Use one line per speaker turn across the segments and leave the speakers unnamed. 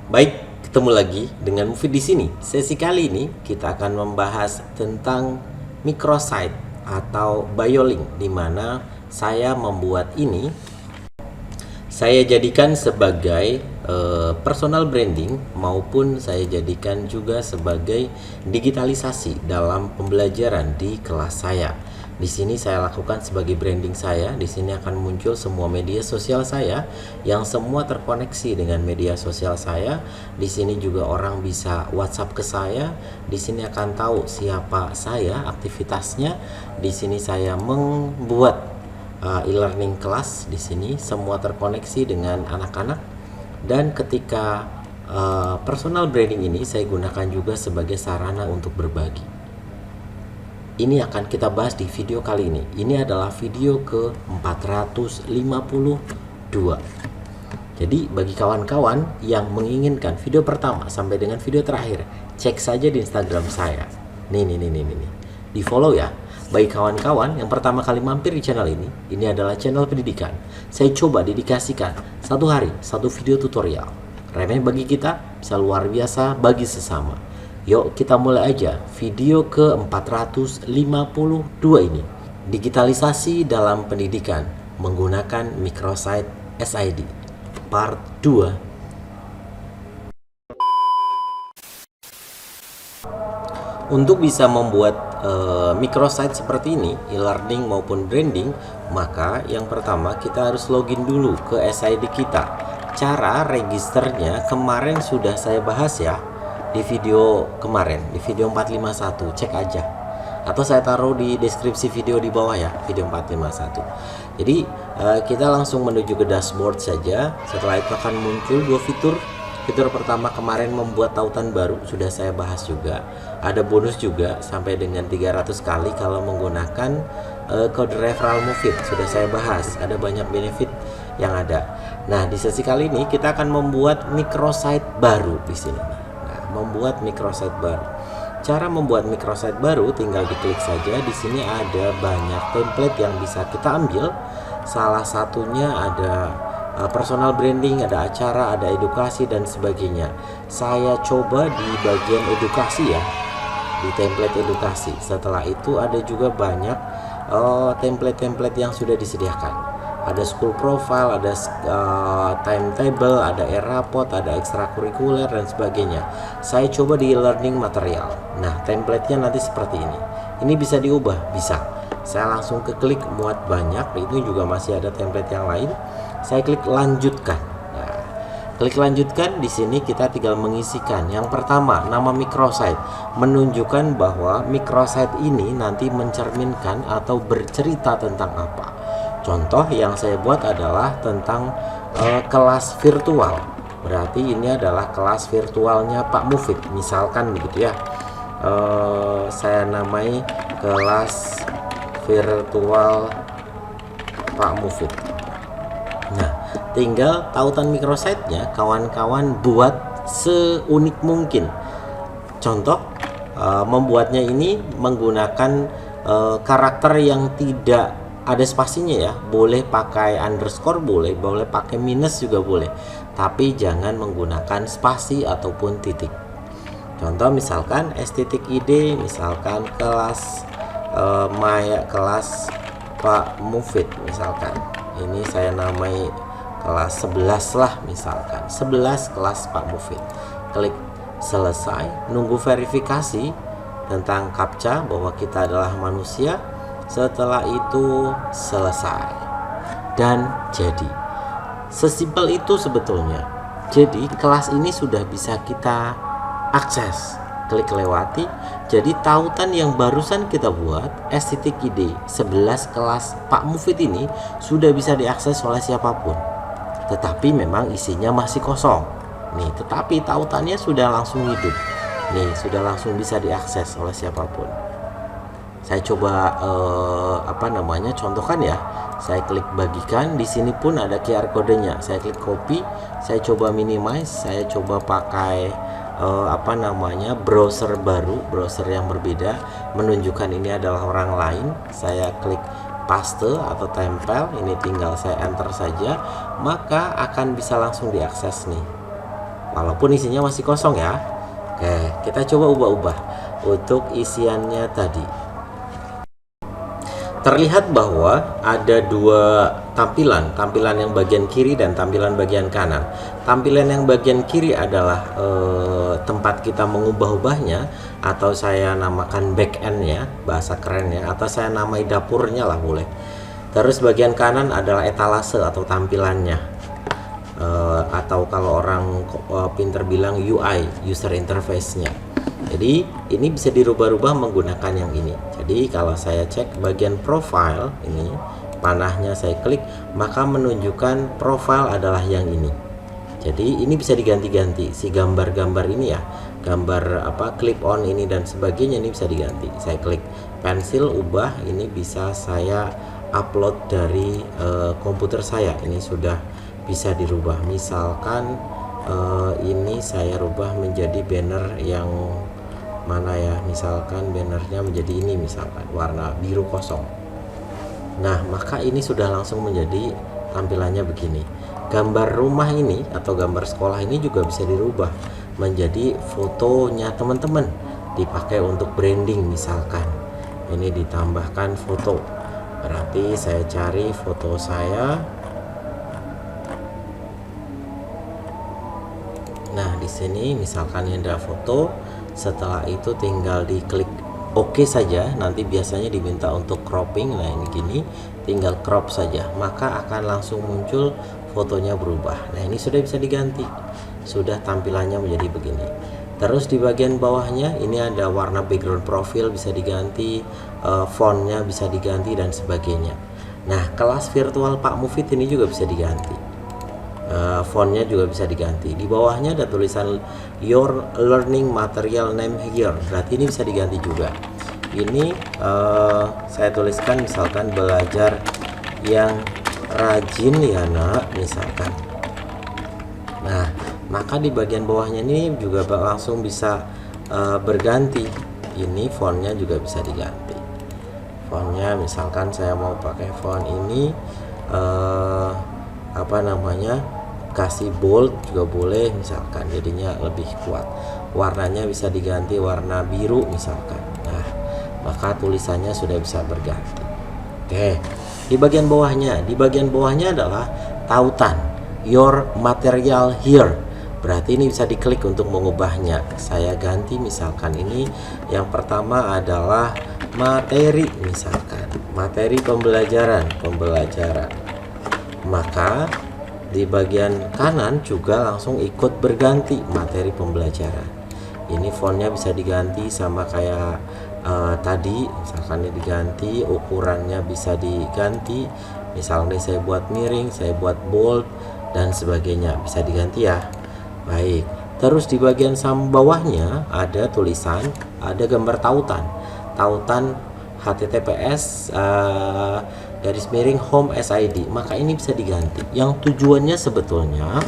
Baik, ketemu lagi dengan Mufid di sini. Sesi kali ini kita akan membahas tentang microsite atau biolink, di mana saya membuat ini saya jadikan sebagai personal branding, maupun saya jadikan juga sebagai digitalisasi dalam pembelajaran di kelas saya. Di sini saya lakukan sebagai branding saya. Di sini akan muncul semua media sosial saya yang semua terkoneksi dengan media sosial saya. Di sini juga orang bisa WhatsApp ke saya. Di sini akan tahu siapa saya, aktivitasnya. Di sini saya membuat e-learning kelas. Di sini semua terkoneksi dengan anak-anak. Dan ketika personal branding ini saya gunakan juga sebagai sarana untuk berbagi. Ini akan kita bahas di video kali ini. Ini adalah video ke 452. Jadi bagi kawan-kawan yang menginginkan video pertama sampai dengan video terakhir, cek saja di Instagram saya. Nih. Di follow ya. Bagi kawan-kawan yang pertama kali mampir di channel ini adalah channel pendidikan. Saya coba dedikasikan satu hari, satu video tutorial. Remeh bagi kita, bisa luar biasa bagi sesama. Yuk kita mulai aja video ke 452 ini. Digitalisasi dalam pendidikan menggunakan microsite SID part 2. Untuk bisa membuat microsite seperti ini, e-learning maupun branding, maka yang pertama kita harus login dulu ke SID kita. Cara registernya kemarin sudah saya bahas ya di video kemarin, di video 451, cek aja, atau saya taruh di deskripsi video di bawah ya, video 451. Jadi kita langsung menuju ke dashboard saja. Setelah itu akan muncul dua fitur. Fitur pertama kemarin membuat tautan baru, sudah saya bahas juga. Ada bonus juga sampai dengan 300 kali kalau menggunakan kode referral Mufid, sudah saya bahas. Ada banyak benefit yang ada. Nah, di sesi kali ini kita akan membuat microsite baru di sini. Membuat microsite baru. Cara membuat microsite baru tinggal diklik saja. Di sini ada banyak template yang bisa kita ambil. Salah satunya ada personal branding, ada acara, ada edukasi dan sebagainya. Saya coba di bagian edukasi ya, di template edukasi. Setelah itu ada juga banyak template-template yang sudah disediakan. Ada school profile, ada timetable, ada e-raport, ada ekstrakurikuler dan sebagainya. Saya coba di learning material. Nah, template-nya nanti seperti ini. Ini bisa diubah, bisa. Saya langsung ke klik muat banyak. Itu juga masih ada template yang lain. Saya klik lanjutkan. Nah, klik lanjutkan, di sini kita tinggal mengisikan. Yang pertama, nama microsite, menunjukkan bahwa microsite ini nanti mencerminkan atau bercerita tentang apa. Contoh yang saya buat adalah tentang kelas virtual. Berarti ini adalah kelas virtualnya Pak Mufid, misalkan begitu ya. Saya namai kelas virtual Pak Mufid. Nah, tinggal tautan microsite-nya kawan-kawan buat seunik mungkin. Contoh, membuatnya ini menggunakan karakter yang tidak ada spasinya ya, boleh pakai underscore, boleh pakai minus juga boleh, tapi jangan menggunakan spasi ataupun titik. Contoh misalkan s.id, misalkan kelas kelas Pak Mufid, misalkan ini saya namai kelas 11 lah, misalkan 11 kelas Pak Mufid. Klik selesai, nunggu verifikasi tentang captcha bahwa kita adalah manusia. Setelah itu selesai dan jadi. Sesimpel itu sebetulnya. Jadi kelas ini sudah bisa kita akses. Klik lewati. Jadi tautan yang barusan kita buat s.id 11 kelas Pak Mufid ini sudah bisa diakses oleh siapapun. Tetapi memang isinya masih kosong. Nih, tetapi tautannya sudah langsung hidup. Nih, sudah langsung bisa diakses oleh siapapun. Saya coba contohkan ya. Saya klik bagikan, di sini pun ada QR kodenya. Saya klik copy, saya coba minimize, saya coba pakai browser baru, browser yang berbeda, menunjukkan ini adalah orang lain. Saya klik paste atau tempel, ini tinggal saya enter saja, maka akan bisa langsung diakses nih. walaupun isinya masih kosong ya. Oke, kita coba ubah-ubah untuk isiannya tadi. Terlihat bahwa ada dua tampilan yang bagian kiri dan tampilan bagian kanan. Tampilan yang bagian kiri adalah tempat kita mengubah-ubahnya, atau saya namakan back end-nya, bahasa kerennya, atau saya namai dapurnya lah boleh. Terus bagian kanan adalah etalase atau tampilannya, atau kalau orang pinter bilang UI, user interface-nya. Jadi ini bisa dirubah-rubah menggunakan yang ini. Jadi kalau saya cek bagian profile ini, panahnya saya klik, maka menunjukkan profile adalah yang ini. Jadi ini bisa diganti-ganti si gambar-gambar ini ya, gambar clip on ini dan sebagainya, ini bisa diganti. Saya klik pensil ubah, ini bisa saya upload dari komputer saya. Ini sudah bisa dirubah. Misalkan ini saya rubah menjadi banner yang mana ya, misalkan bannernya menjadi ini, misalkan warna biru kosong. Nah, maka ini sudah langsung menjadi tampilannya begini. Gambar rumah ini atau gambar sekolah ini juga bisa dirubah menjadi fotonya teman-teman, dipakai untuk branding. Misalkan ini ditambahkan foto, berarti saya cari foto saya. Nah, di sini misalkan ini ada foto. Setelah itu tinggal diklik OK saja. Nanti biasanya diminta untuk cropping. Nah, ini gini, tinggal crop saja, maka akan langsung muncul fotonya berubah. Nah, ini sudah bisa diganti, sudah tampilannya menjadi begini. Terus di bagian bawahnya ini ada warna background profil bisa diganti, fontnya bisa diganti dan sebagainya. Nah, kelas virtual Pak Mufid ini juga bisa diganti. Fontnya juga bisa diganti. Di bawahnya ada tulisan your learning material name here, berarti ini bisa diganti juga. Ini saya tuliskan misalkan belajar yang rajin ya nak, misalkan. Nah, maka di bagian bawahnya ini juga langsung bisa berganti. Ini fontnya juga bisa diganti. Fontnya misalkan saya mau pakai font ini kasih bold juga boleh, misalkan jadinya lebih kuat. Warnanya bisa diganti warna biru misalkan. Nah, maka tulisannya sudah bisa berganti. Oke, di bagian bawahnya adalah tautan your material here, berarti ini bisa diklik untuk mengubahnya. Saya ganti misalkan ini yang pertama adalah materi, misalkan materi pembelajaran, maka di bagian kanan juga langsung ikut berganti materi pembelajaran. Ini fontnya bisa diganti sama kayak tadi, misalkan ini diganti, ukurannya bisa diganti, misalnya saya buat miring, saya buat bold dan sebagainya, bisa diganti ya. Baik, terus di bagian bawahnya ada tulisan, ada gambar tautan HTTPS /home SID, maka ini bisa diganti. Yang tujuannya sebetulnya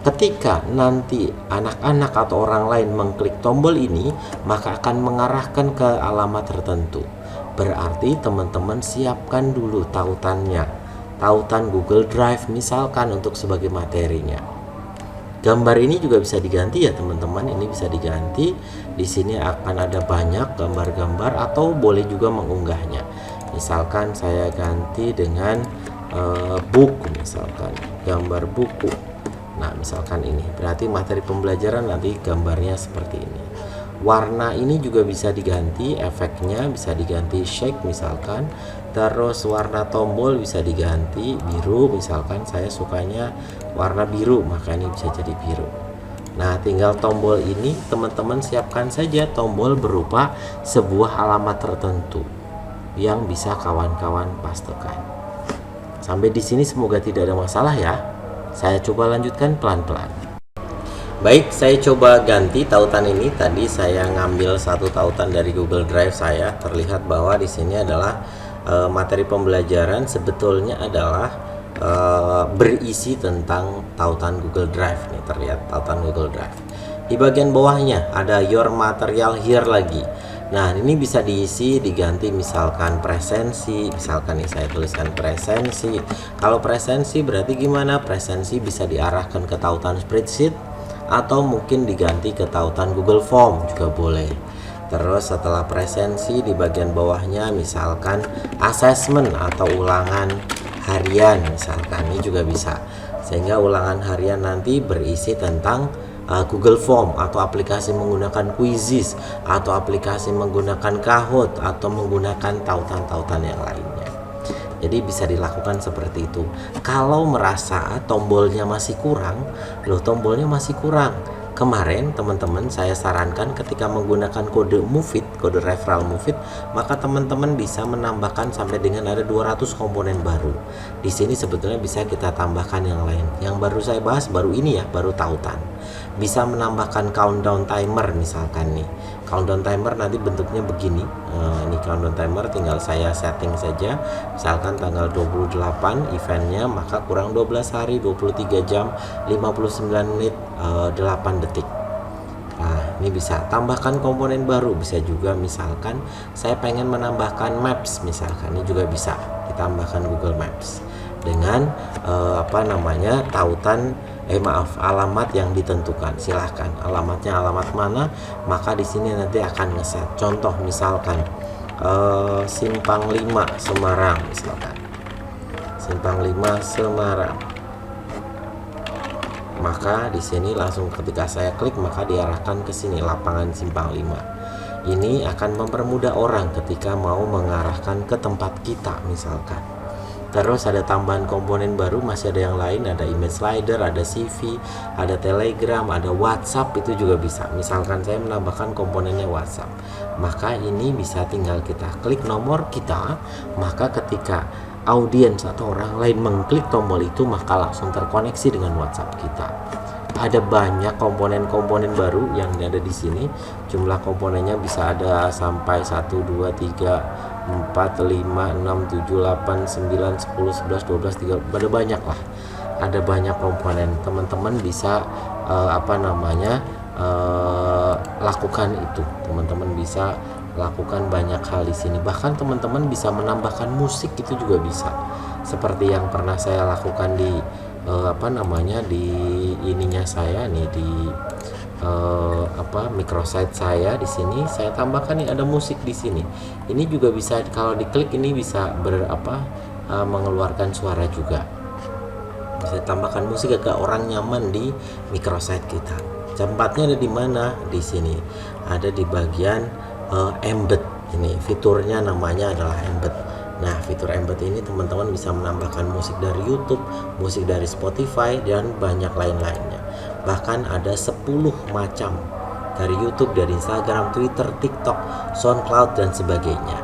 ketika nanti anak-anak atau orang lain mengklik tombol ini, maka akan mengarahkan ke alamat tertentu. Berarti teman-teman siapkan dulu tautannya, tautan Google Drive misalkan untuk sebagai materinya. Gambar ini juga bisa diganti ya teman-teman, ini bisa diganti. Di sini akan ada banyak gambar-gambar atau boleh juga mengunggahnya. Misalkan saya ganti dengan buku, misalkan gambar buku. Nah, misalkan ini berarti materi pembelajaran, nanti gambarnya seperti ini. Warna ini juga bisa diganti, efeknya bisa diganti shake misalkan. Terus warna tombol bisa diganti biru, misalkan saya sukanya warna biru, maka ini bisa jadi biru. Nah, tinggal tombol ini teman-teman siapkan saja tombol berupa sebuah alamat tertentu yang bisa kawan-kawan pastekan. Sampai di sini semoga tidak ada masalah ya. Saya coba lanjutkan pelan-pelan. Baik, saya coba ganti tautan ini. Tadi saya ngambil satu tautan dari Google Drive saya. Terlihat bahwa di sini adalah materi pembelajaran, sebetulnya adalah berisi tentang tautan Google Drive. Nih terlihat tautan Google Drive. Di bagian bawahnya ada your material here lagi. Nah, ini bisa diisi, diganti misalkan presensi, misalkan ini saya tuliskan presensi. Kalau presensi berarti gimana? Presensi bisa diarahkan ke tautan spreadsheet atau mungkin diganti ke tautan Google Form juga boleh. Terus setelah presensi di bagian bawahnya misalkan assessment atau ulangan harian misalkan, ini juga bisa. Sehingga ulangan harian nanti berisi tentang Google Form atau aplikasi menggunakan Quizzes atau aplikasi menggunakan Kahoot atau menggunakan tautan-tautan yang lainnya. Jadi bisa dilakukan seperti itu. Kalau merasa tombolnya masih kurang, tombolnya masih kurang. Kemarin teman-teman saya sarankan ketika menggunakan kode Move It, kode referral Move It, maka teman-teman bisa menambahkan sampai dengan ada 200 komponen baru. Di sini sebetulnya bisa kita tambahkan yang lain. Yang baru saya bahas baru ini ya, baru tautan. Bisa menambahkan countdown timer misalkan nih. Countdown timer nanti bentuknya begini. Ini countdown timer tinggal saya setting saja. Misalkan tanggal 28 eventnya, maka kurang 12 hari, 23 jam, 59 menit, 8 detik. Nah, ini bisa tambahkan komponen baru. Bisa juga misalkan saya pengen menambahkan maps misalkan, ini juga bisa ditambahkan Google Maps dengan tautan alamat yang ditentukan. Silahkan alamatnya alamat mana, maka di sini nanti akan ngeset. Contoh misalkan Simpang 5 Semarang misalkan, Simpang 5 Semarang, maka di sini langsung ketika saya klik maka diarahkan ke sini, lapangan Simpang 5. Ini akan mempermudah orang ketika mau mengarahkan ke tempat kita misalkan. Terus ada tambahan komponen baru, masih ada yang lain, ada image slider, ada CV, ada Telegram, ada WhatsApp, itu juga bisa. Misalkan saya menambahkan komponennya WhatsApp, maka ini bisa tinggal kita klik nomor kita, maka ketika audiens atau orang lain mengklik tombol itu maka langsung terkoneksi dengan WhatsApp kita. Ada banyak komponen-komponen baru yang ada di sini. Jumlah komponennya bisa ada sampai 1, 2, 3, 4, 5, 6, 7, 8, 9, 10, 11, 12, 13, ada banyak lah. Ada banyak komponen. Teman-teman bisa lakukan itu. Teman-teman bisa lakukan banyak hal di sini. Bahkan teman-teman bisa menambahkan musik, itu juga bisa. Seperti yang pernah saya lakukan di di ininya saya nih, di microsite saya di sini saya tambahkan nih, ada musik di sini. Ini juga bisa, kalau diklik ini bisa mengeluarkan suara juga. Bisa tambahkan musik agar orang nyaman di microsite kita. Tempatnya ada di mana? Di sini. Ada di bagian embed. Ini fiturnya namanya adalah embed. Nah, fitur embed ini teman-teman bisa menambahkan musik dari YouTube, musik dari Spotify, dan banyak lain-lainnya. Bahkan ada 10 macam dari YouTube, dari Instagram, Twitter, TikTok, SoundCloud, dan sebagainya.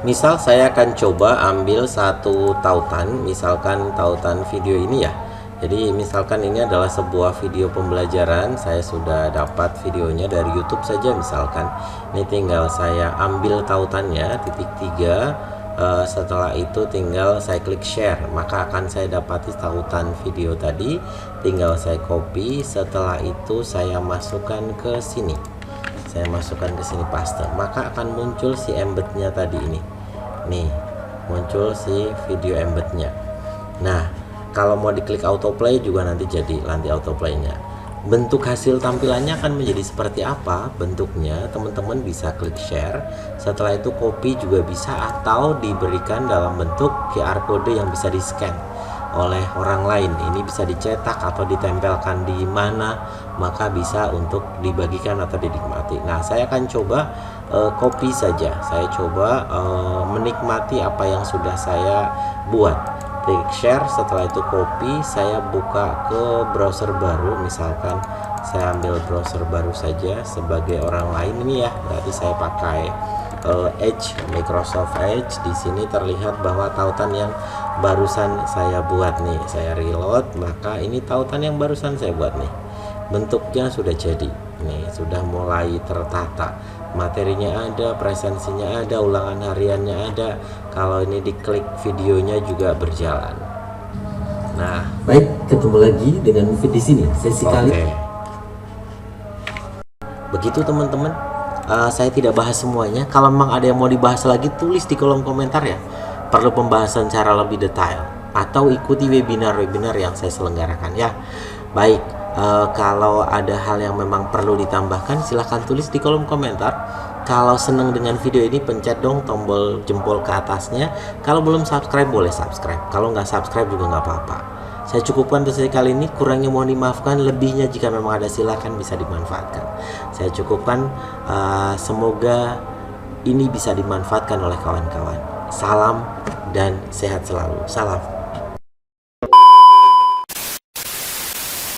Misal saya akan coba ambil satu tautan, misalkan tautan video ini ya. Jadi misalkan ini adalah sebuah video pembelajaran, saya sudah dapat videonya dari YouTube saja misalkan. Ini tinggal saya ambil tautannya, titik 3. Setelah itu tinggal saya klik share, maka akan saya dapati tautan video tadi. Tinggal saya copy, setelah itu saya masukkan ke sini. Saya masukkan ke sini, paste, maka akan muncul si embednya tadi ini. Nih, muncul si video embednya. Nah, kalau mau diklik autoplay juga nanti jadi autoplaynya. Bentuk hasil tampilannya akan menjadi seperti apa bentuknya, teman-teman bisa klik share. Setelah itu copy juga bisa, atau diberikan dalam bentuk QR code yang bisa di scan oleh orang lain. Ini bisa dicetak atau ditempelkan di mana, maka bisa untuk dibagikan atau dinikmati. Nah, saya akan coba copy saja. Saya coba menikmati apa yang sudah saya buat. Klik share, setelah itu copy, saya buka ke browser baru, misalkan saya ambil browser baru saja sebagai orang lain ini ya, berarti saya pakai Edge, Microsoft Edge. Di sini terlihat bahwa tautan yang barusan saya buat nih, saya reload, maka ini tautan yang barusan saya buat nih. Bentuknya sudah jadi, nih sudah mulai tertata. Materinya ada, presensinya ada, ulangan hariannya ada. Kalau ini diklik videonya juga berjalan. Nah,
baik, ketemu lagi dengan Move It di sini. Sesi kali.
Begitu teman-teman. Saya tidak bahas semuanya. Kalau memang ada yang mau dibahas lagi, tulis di kolom komentar ya. Perlu pembahasan secara lebih detail, atau ikuti webinar-webinar yang saya selenggarakan ya. Baik, Kalau ada hal yang memang perlu ditambahkan, silahkan tulis di kolom komentar. Kalau seneng dengan video ini, pencet dong tombol jempol ke atasnya. Kalau belum subscribe, boleh subscribe. Kalau nggak subscribe juga nggak apa-apa. Saya cukupkan untuk sesi kali ini, kurangnya mohon dimaafkan, lebihnya jika memang ada silakan bisa dimanfaatkan. Saya cukupkan, semoga ini bisa dimanfaatkan oleh kawan-kawan. Salam dan sehat selalu. Salam.